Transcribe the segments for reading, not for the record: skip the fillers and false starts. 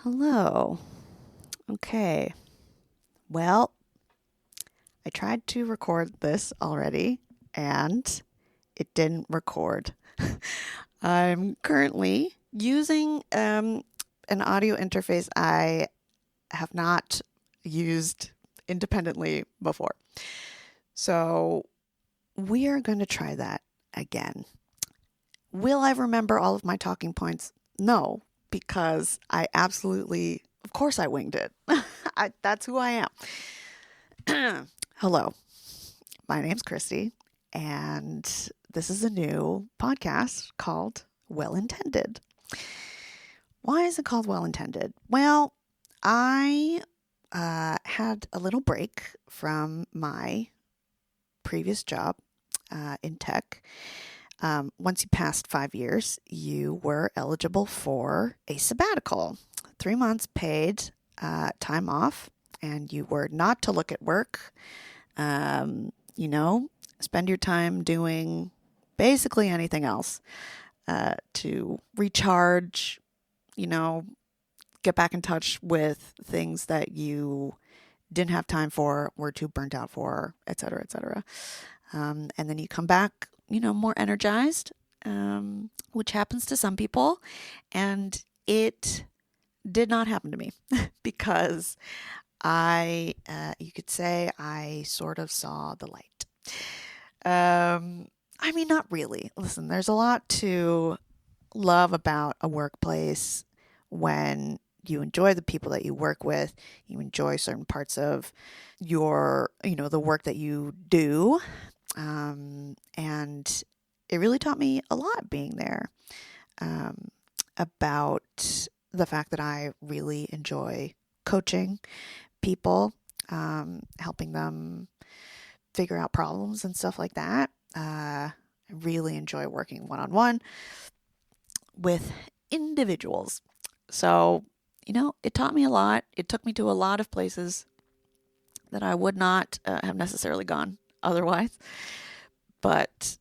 Hello. Okay. Well, I tried to record this already and it didn't record. I'm currently using an audio interface I have not used independently before. So we are going to try that again. Will I remember all of my talking points? No, because of course, I winged it. That's who I am. Hello, my name's Kristi, and this is a new podcast called Well Intended. Why is it called Well Intended? Well, I had a little break from my previous job in tech. Once you passed 5 years, you were eligible for a sabbatical, 3 months paid time off, and you were not to look at work. You know, spend your time doing basically anything else to recharge, you know, get back in touch with things that you didn't have time for, were too burnt out for, et cetera, et cetera. And then you come back, more energized, which happens to some people. And it did not happen to me because you could say I sort of saw the light. Not really. Listen, there's a lot to love about a workplace when you enjoy the people that you work with, you enjoy certain parts of the work that you do. And it really taught me a lot being there about the fact that I really enjoy coaching people, helping them figure out problems and stuff like that. I really enjoy working one-on-one with individuals. So, it taught me a lot. It took me to a lot of places that I would not have necessarily gone otherwise. But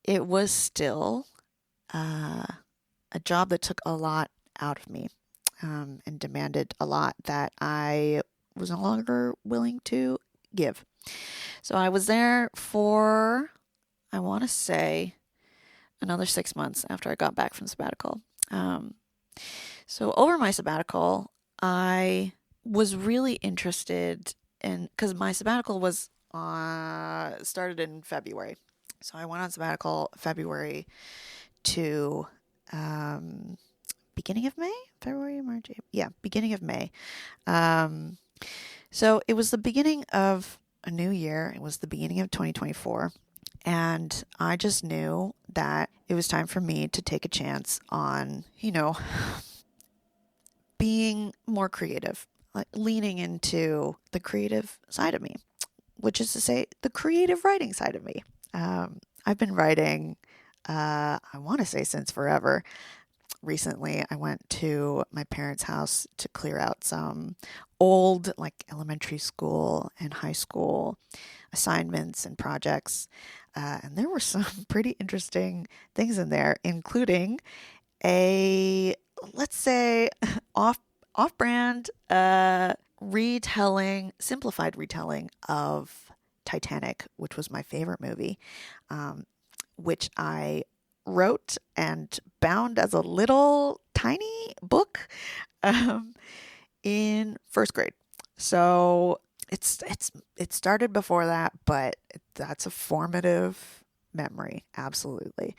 it was still a job that took a lot out of me and demanded a lot that I was no longer willing to give. So I was there for, I want to say, another 6 months after I got back from sabbatical. So over my sabbatical, I was really interested in, because my sabbatical was started in February. So I went on sabbatical February to beginning of May? February, March, April. Yeah, beginning of May. So it was the beginning of a new year. It was the beginning of 2024. And I just knew that it was time for me to take a chance on, being more creative, like leaning into the creative side of me, which is to say, the creative writing side of me. I've been writing, I want to say since forever. Recently, I went to my parents' house to clear out some old, like elementary school and high school assignments and projects. And there were some pretty interesting things in there, including a, let's say, off-brand simplified retelling of Titanic, which was my favorite movie, which I wrote and bound as a little tiny book in first grade. So it started before that, but that's a formative memory, absolutely.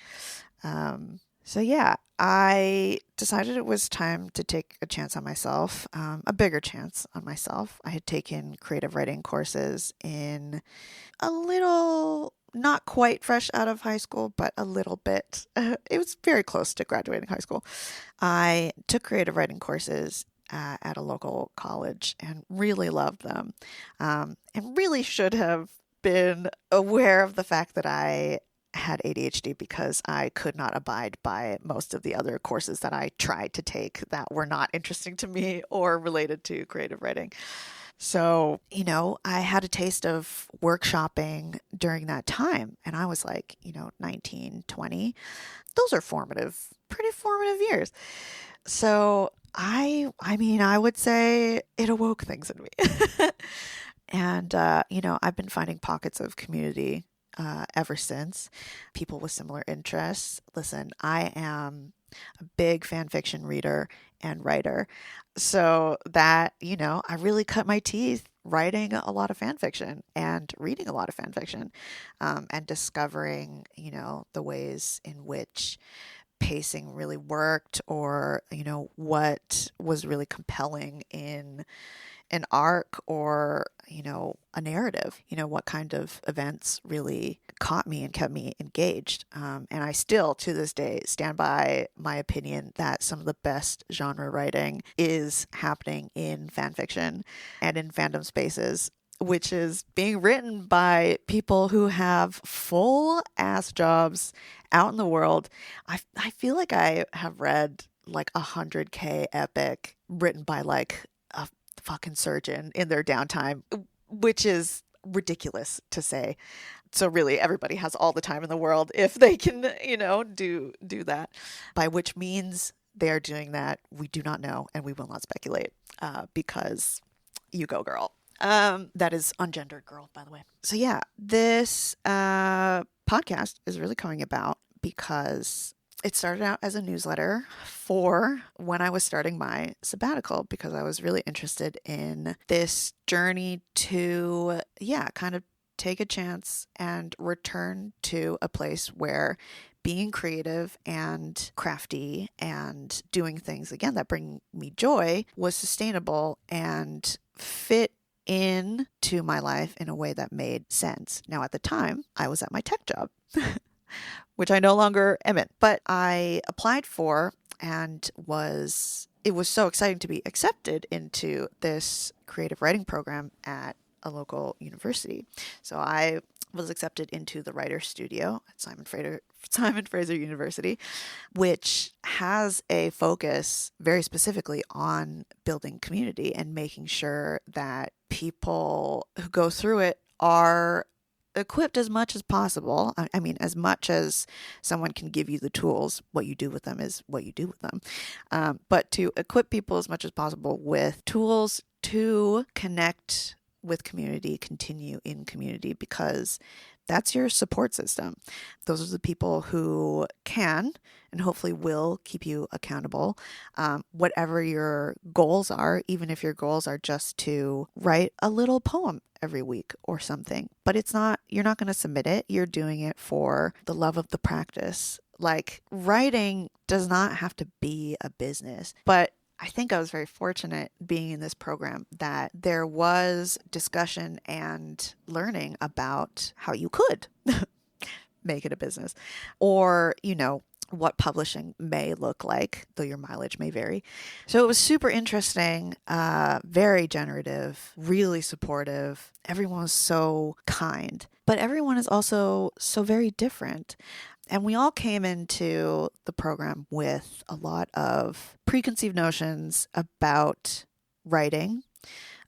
So yeah, I decided it was time to take a chance on myself, a bigger chance on myself. I had taken creative writing courses in a little, not quite fresh out of high school, but a little bit. It was very close to graduating high school. I took creative writing courses at a local college and really loved them, and really should have been aware of the fact that I had ADHD because I could not abide by most of the other courses that I tried to take that were not interesting to me or related to creative writing. So, I had a taste of workshopping during that time. And I was like, 19, 20. Those are pretty formative years. So I mean, I would say it awoke things in me. And, I've been finding pockets of community ever since. People with similar interests. Listen, I am a big fan fiction reader and writer. So that, I really cut my teeth writing a lot of fan fiction and reading a lot of fan fiction, and discovering, the ways in which pacing really worked, or, what was really compelling in an arc, or, a narrative, what kind of events really caught me and kept me engaged. And I still, to this day, stand by my opinion that some of the best genre writing is happening in fan fiction and in fandom spaces, which is being written by people who have full ass jobs out in the world. I feel like I have read like 100K epic written by like a fucking surgeon in their downtime, which is ridiculous to say. So really, everybody has all the time in the world if they can, do that. By which means they are doing that, we do not know, and we will not speculate, because you go, girl. That is ungendered girl, by the way. So yeah, this podcast is really coming about because it started out as a newsletter for when I was starting my sabbatical, because I was really interested in this journey to, kind of take a chance and return to a place where being creative and crafty and doing things, again, that bring me joy was sustainable and fit into my life in a way that made sense. Now, at the time, I was at my tech job. Which I no longer am in. But I applied for, and it was so exciting to be accepted into this creative writing program at a local university. So I was accepted into the writer studio at Simon Fraser University, which has a focus very specifically on building community and making sure that people who go through it are equipped as much as possible. I mean, as much as someone can give you the tools, what you do with them is what you do with them. But to equip people as much as possible with tools to connect with community, continue in community, because that's your support system. Those are the people who can and hopefully will keep you accountable. Whatever your goals are, even if your goals are just to write a little poem every week or something, but you're not going to submit it. You're doing it for the love of the practice. Like, writing does not have to be a business, but I think I was very fortunate being in this program that there was discussion and learning about how you could make it a business, or, what publishing may look like, though your mileage may vary. So it was super interesting, very generative, really supportive. Everyone was so kind, but everyone is also so very different. And we all came into the program with a lot of preconceived notions about writing,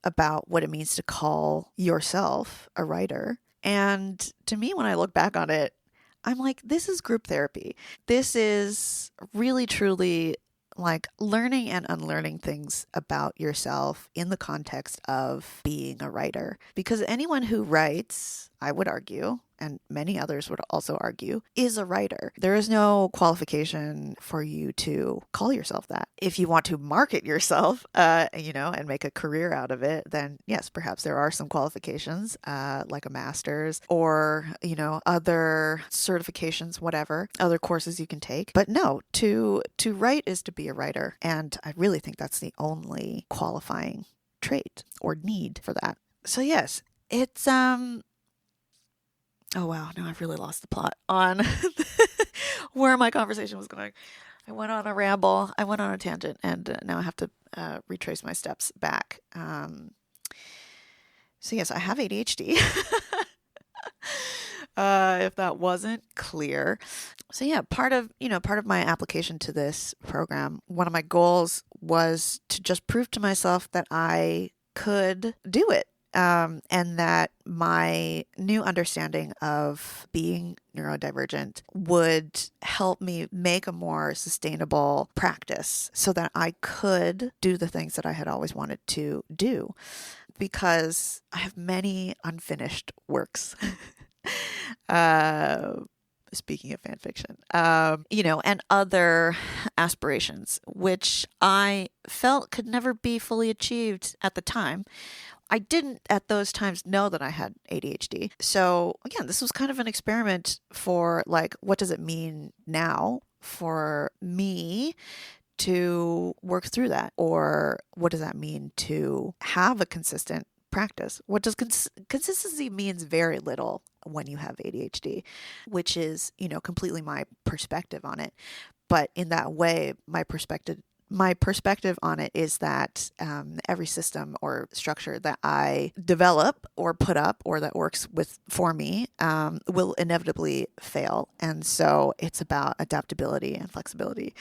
about what it means to call yourself a writer. And to me, when I look back on it, I'm like, this is group therapy. This is really, truly like learning and unlearning things about yourself in the context of being a writer. Because anyone who writes, I would argue, and many others would also argue, is a writer. There is no qualification for you to call yourself that. If you want to market yourself, and make a career out of it, then yes, perhaps there are some qualifications, like a master's or, other certifications, whatever, other courses you can take. But no, to write is to be a writer. And I really think that's the only qualifying trait or need for that. So yes, it's, oh wow, now I've really lost the plot on where my conversation was going. I went on a ramble, I went on a tangent, and now I have to retrace my steps back. So yes, I have ADHD. If that wasn't clear. So yeah, part of my application to this program, one of my goals was to just prove to myself that I could do it. and that my new understanding of being neurodivergent would help me make a more sustainable practice so that I could do the things that I had always wanted to do, because I have many unfinished works. uh, Speaking of fan fiction, and other aspirations, which I felt could never be fully achieved at the time. I didn't at those times know that I had ADHD. So again, this was kind of an experiment for like, what does it mean now for me to work through that? Or what does that mean to have a consistent practice? What does consistency means very little when you have ADHD, which is, completely my perspective on it. But in that way, my perspective on it is that every system or structure that I develop or put up or that works for me will inevitably fail. And so it's about adaptability and flexibility.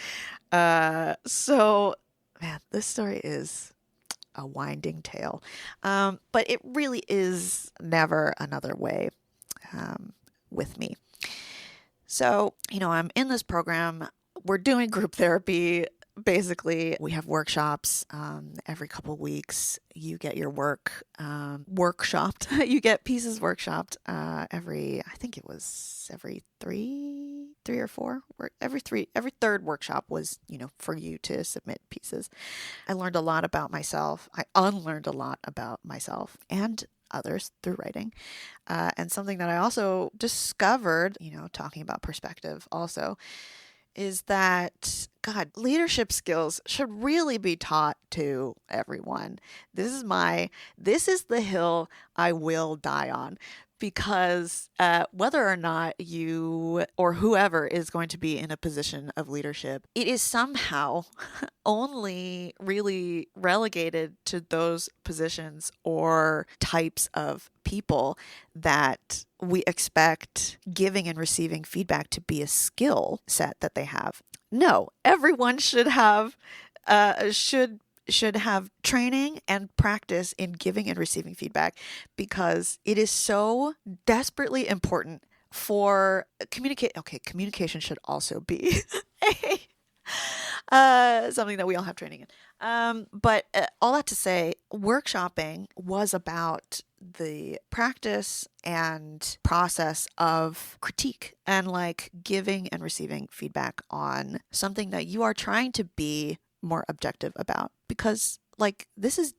So, man, this story is a winding tale. But it really is never another way with me. So, I'm in this program. We're doing group therapy. Basically, we have workshops every couple weeks. You get your work workshopped. You get pieces workshopped I think it was every three or four. Every third workshop was, for you to submit pieces. I learned a lot about myself. I unlearned a lot about myself and others through writing. And something that I also discovered, talking about perspective also, is that, God, leadership skills should really be taught to everyone. This is the hill I will die on, because whether or not you or whoever is going to be in a position of leadership, it is somehow only really relegated to those positions or types of people that we expect giving and receiving feedback to be a skill set that they have. No, everyone should have should have training and practice in giving and receiving feedback, because it is so desperately important for communicate. Okay, communication should also be something that we all have training in. But all that to say, workshopping was about the practice and process of critique and like giving and receiving feedback on something that you are trying to be more objective about, because like this is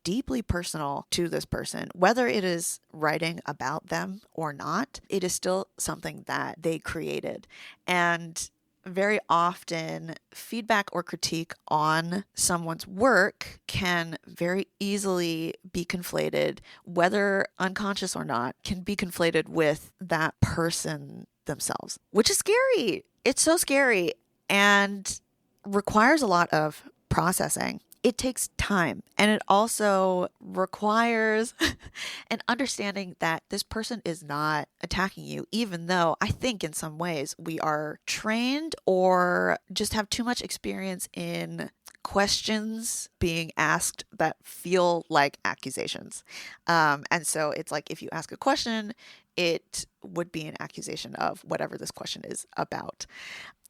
deeply personal to this person. Whether it is writing about them or not, it is still something that they created. And very often, feedback or critique on someone's work can very easily be conflated, whether unconscious or not, can be conflated with that person themselves, which is scary. It's so scary and requires a lot of processing. It takes time, and it also requires an understanding that this person is not attacking you, even though I think in some ways we are trained or just have too much experience in questions being asked that feel like accusations. And so it's like if you ask a question, it would be an accusation of whatever this question is about.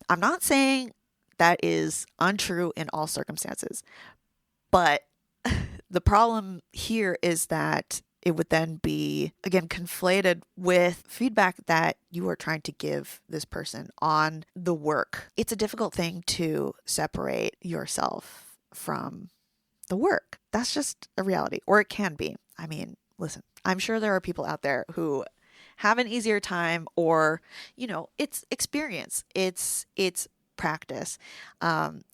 I'm not saying that is untrue in all circumstances. But the problem here is that it would then be, again, conflated with feedback that you are trying to give this person on the work. It's a difficult thing to separate yourself from the work. That's just a reality, or it can be. I mean, listen, I'm sure there are people out there who have an easier time, or, it's experience. It's practice.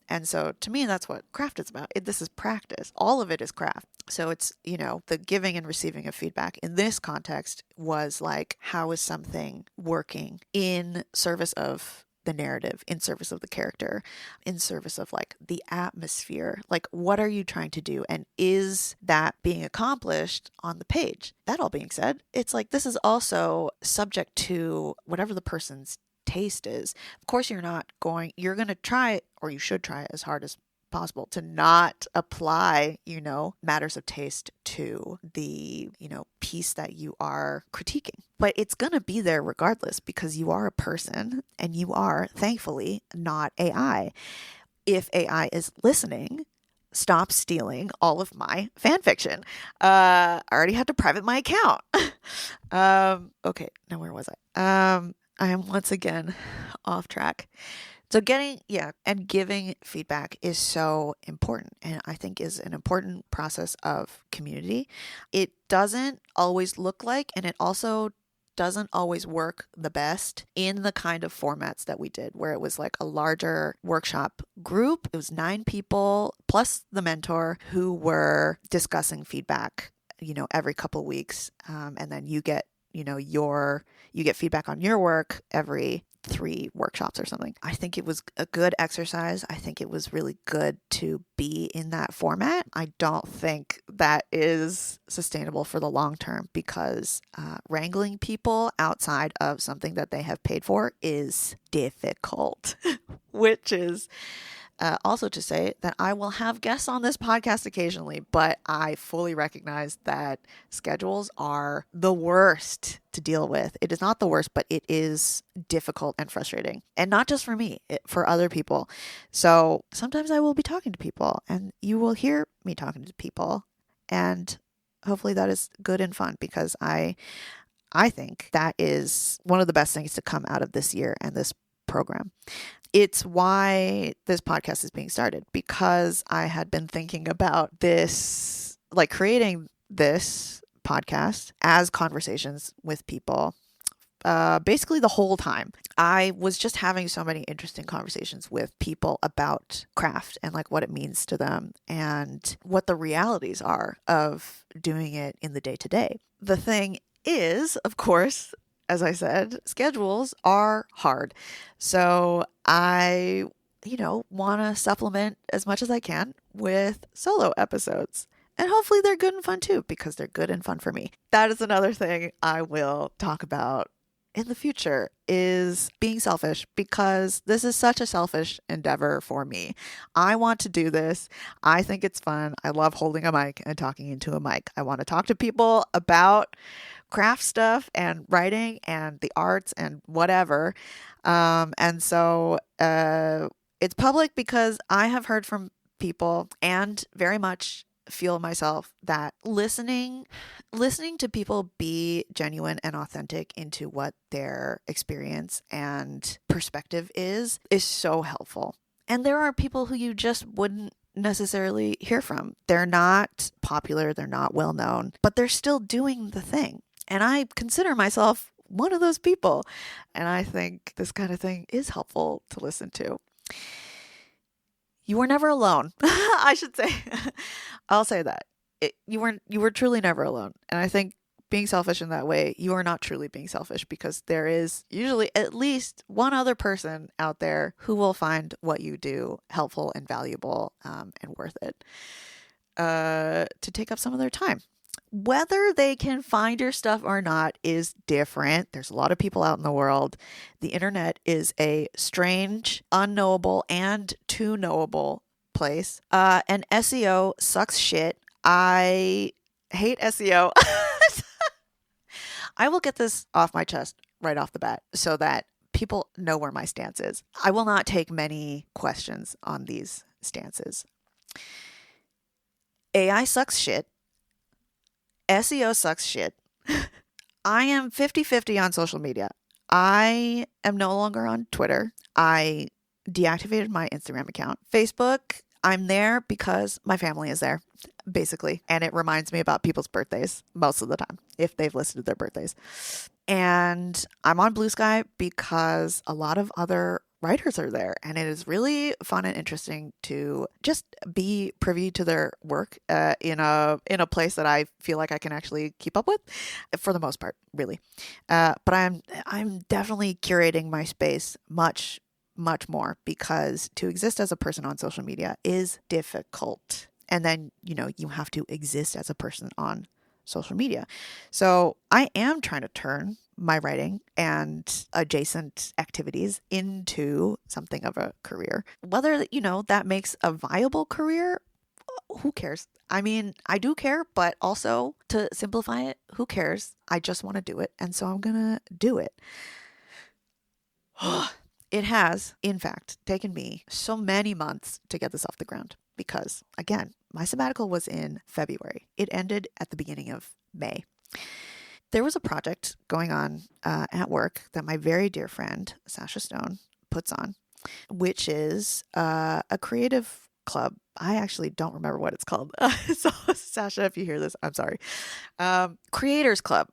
And so to me, that's what craft is about. This is practice. All of it is craft. So it's, the giving and receiving of feedback in this context was like, how is something working in service of the narrative, in service of the character, in service of like the atmosphere? Like, what are you trying to do? And is that being accomplished on the page? That all being said, it's like, this is also subject to whatever the person's taste is. Of course, you're going to try, or you should try as hard as possible to not apply, matters of taste to the, piece that you are critiquing. But it's going to be there regardless because you are a person and you are, thankfully, not AI. If AI is listening, stop stealing all of my fan fiction. I already had to private my account. Okay, now where was I? I am once again off track. So giving feedback is so important, and I think is an important process of community. It doesn't always look like, and it also doesn't always work the best in the kind of formats that we did, where it was like a larger workshop group. It was 9 people plus the mentor who were discussing feedback, every couple weeks. And then you get, you get feedback on your work every 3 workshops or something. I think it was a good exercise. I think it was really good to be in that format. I don't think that is sustainable for the long term because wrangling people outside of something that they have paid for is difficult, which is also to say that I will have guests on this podcast occasionally, but I fully recognize that schedules are the worst to deal with. It is not the worst, but it is difficult and frustrating. And not just for me, for other people. So sometimes I will be talking to people and you will hear me talking to people. And hopefully that is good and fun because I think that is one of the best things to come out of this year and this program. It's why this podcast is being started, because I had been thinking about this, like creating this podcast as conversations with people basically the whole time. I was just having so many interesting conversations with people about craft and like what it means to them and what the realities are of doing it in the day to day. The thing is, of course, as I said, schedules are hard. So I, want to supplement as much as I can with solo episodes. And hopefully they're good and fun too, because they're good and fun for me. That is another thing I will talk about in the future, is being selfish, because this is such a selfish endeavor for me. I want to do this. I think it's fun. I love holding a mic and talking into a mic. I want to talk to people about craft stuff and writing and the arts and whatever. And so it's public because I have heard from people and very much feel myself that listening to people be genuine and authentic into what their experience and perspective is so helpful. And there are people who you just wouldn't necessarily hear from. They're not popular, they're not well known, but they're still doing the thing. And I consider myself one of those people. And I think this kind of thing is helpful to listen to. You were never alone. I should say. I'll say that. You were truly never alone. And I think being selfish in that way, you are not truly being selfish, because there is usually at least one other person out there who will find what you do helpful and valuable and worth it to take up some of their time. Whether they can find your stuff or not is different. There's a lot of people out in the world. The internet is a strange, unknowable, and too knowable place. And SEO sucks shit. I hate SEO. I will get this off my chest right off the bat so that people know where my stance is. I will not take many questions on these stances. AI sucks shit. SEO sucks shit. I am 50-50 on social media. I am no longer on Twitter. I deactivated my Instagram account. Facebook, I'm there because my family is there, basically. And it reminds me about people's birthdays most of the time, if they've listed their birthdays. And I'm on Blue Sky because a lot of other writers are there, and it is really fun and interesting to just be privy to their work in a place that I feel like I can actually keep up with, for the most part, really. But I'm definitely curating my space much more, because to exist as a person on social media is difficult, and then you have to exist as a person on social media. So I am trying to turn my writing and adjacent activities into something of a career. Whether, that makes a viable career, who cares? I mean, I do care, but also to simplify it, who cares? I just want to do it. And so I'm going to do it. It has, in fact, taken me so many months to get this off the ground because, again, my sabbatical was in February. It ended at the beginning of May. There was a project going on at work that my very dear friend, Sasha Stone, puts on, which is a creative club. I actually don't remember what it's called. So, Sasha, if you hear this, I'm sorry. Creators Club.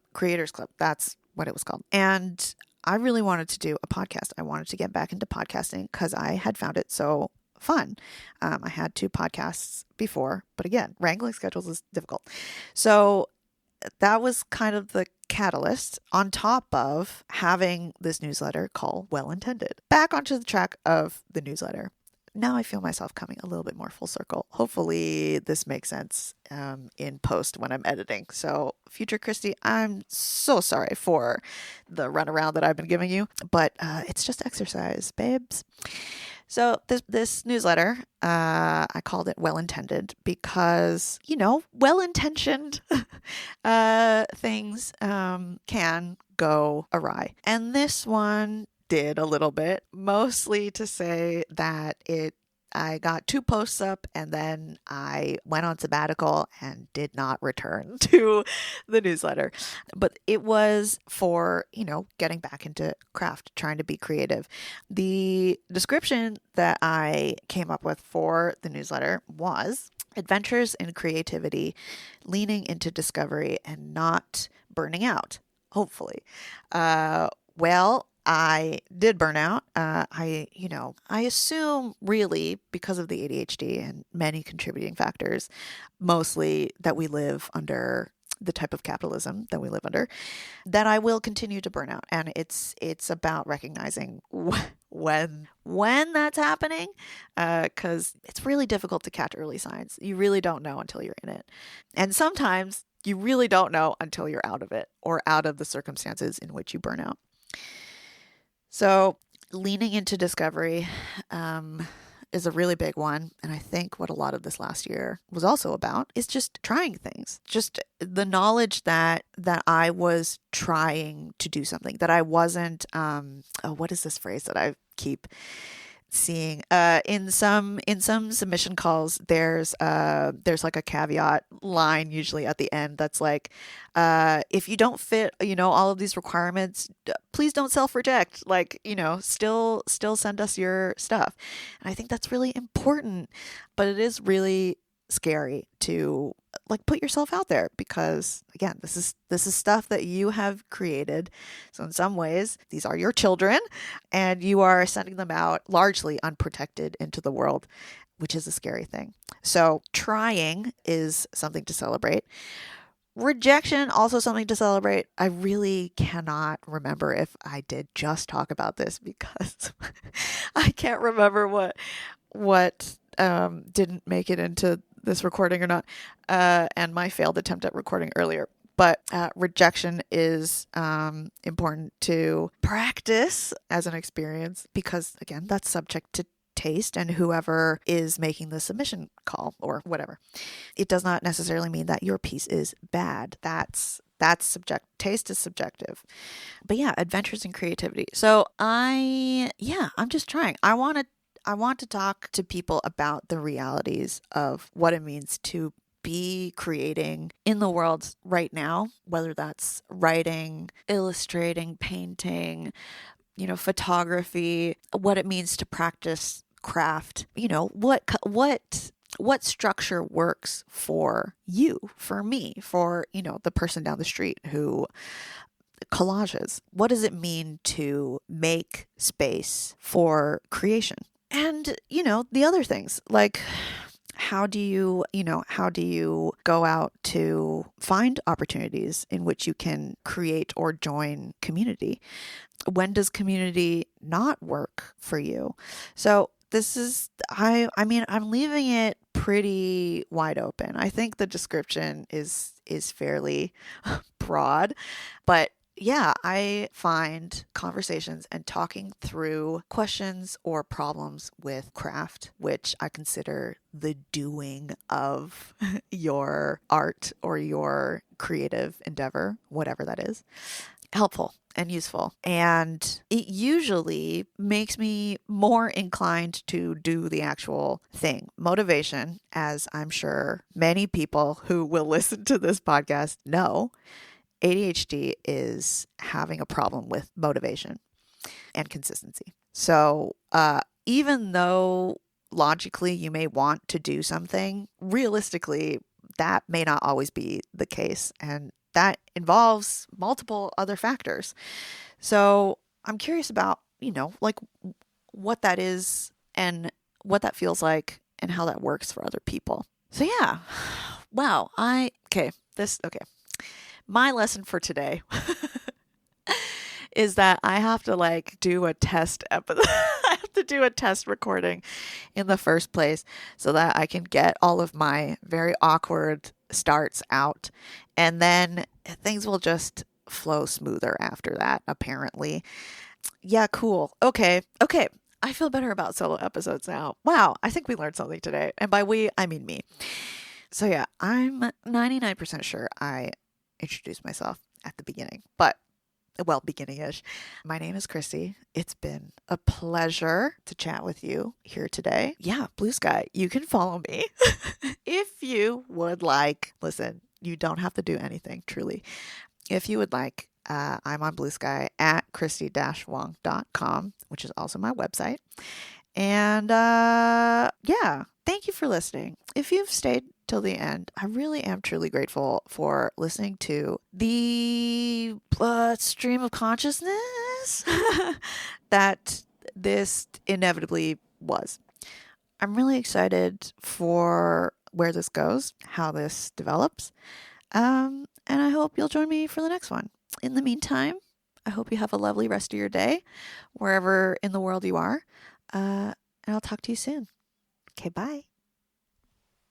That's what it was called. And I really wanted to do a podcast. I wanted to get back into podcasting because I had found it so fun. I had 2 podcasts before, but again, wrangling schedules is difficult. So that was kind of the catalyst on top of having this newsletter called Well Intended. Back onto the track of the newsletter. Now I feel myself coming a little bit more full circle. Hopefully this makes sense in post when I'm editing. So future Kristi, I'm so sorry for the runaround that I've been giving you, but it's just exercise, babes. So this newsletter, I called it Well Intended because, well-intentioned things can go awry. And this one did a little bit, mostly to say that I got 2 posts up and then I went on sabbatical and did not return to the newsletter. But it was for, getting back into craft, trying to be creative. The description that I came up with for the newsletter was adventures in creativity, leaning into discovery and not burning out, hopefully. Well, I did burn out. I assume really because of the ADHD and many contributing factors, mostly that we live under the type of capitalism that we live under, that I will continue to burn out. And it's about recognizing when that's happening, because it's really difficult to catch early signs. You really don't know until you're in it. And sometimes you really don't know until you're out of it or out of the circumstances in which you burn out. So leaning into discovery is a really big one. And I think what a lot of this last year was also about is just trying things. Just the knowledge that I was trying to do something, that I wasn't, what is this phrase that I keep seeing in some submission calls? There's like a caveat line usually at the end that's like, if you don't fit all of these requirements, please don't self-reject, like, still send us your stuff. And I think that's really important, but it is really scary to like put yourself out there because, again, this is stuff that you have created. So in some ways, these are your children and you are sending them out largely unprotected into the world, which is a scary thing. So trying is something to celebrate. Rejection, also something to celebrate. I really cannot remember if I did just talk about this because I can't remember what didn't make it into this recording or not, and my failed attempt at recording earlier. But rejection is important to practice as an experience because, again, that's subject to taste and whoever is making the submission call or whatever. It does not necessarily mean that your piece is bad. That's subject. Taste is subjective. But yeah, adventures in creativity. So I'm just trying. I want to talk to people about the realities of what it means to be creating in the world right now, whether that's writing, illustrating, painting, photography, what it means to practice craft, what structure works for you, for me, for, the person down the street who collages. What does it mean to make space for creation? And, the other things like how do you go out to find opportunities in which you can create or join community? When does community not work for you? So this is, I'm leaving it pretty wide open. I think the description is fairly broad, but yeah, I find conversations and talking through questions or problems with craft, which I consider the doing of your art or your creative endeavor, whatever that is, helpful and useful. And it usually makes me more inclined to do the actual thing. Motivation, as I'm sure many people who will listen to this podcast know, ADHD is having a problem with motivation and consistency. So, even though logically you may want to do something, realistically, that may not always be the case. And that involves multiple other factors. So, I'm curious about, like what that is and what that feels like and how that works for other people. So, yeah. Wow. Okay. My lesson for today is that I have to like do a test episode. I have to do a test recording in the first place so that I can get all of my very awkward starts out. And then things will just flow smoother after that, apparently. Yeah, cool. Okay. Okay. I feel better about solo episodes now. Wow. I think we learned something today. And by we, I mean me. So yeah, I'm 99% sure I introduced myself at the beginning, but well, beginning-ish. My name is Kristi. It's been a pleasure to chat with you here today. Yeah, Blue Sky, you can follow me if you would like. Listen, you don't have to do anything, truly. If you would like, I'm on Blue Sky at kristi-wong.com, which is also my website. And yeah, thank you for listening. If you've stayed till the end, I really am truly grateful for listening to the stream of consciousness that this inevitably was. I'm really excited for where this goes, how this develops, and I hope you'll join me for the next one. In the meantime, I hope you have a lovely rest of your day, wherever in the world you are. And I'll talk to you soon. Okay, bye.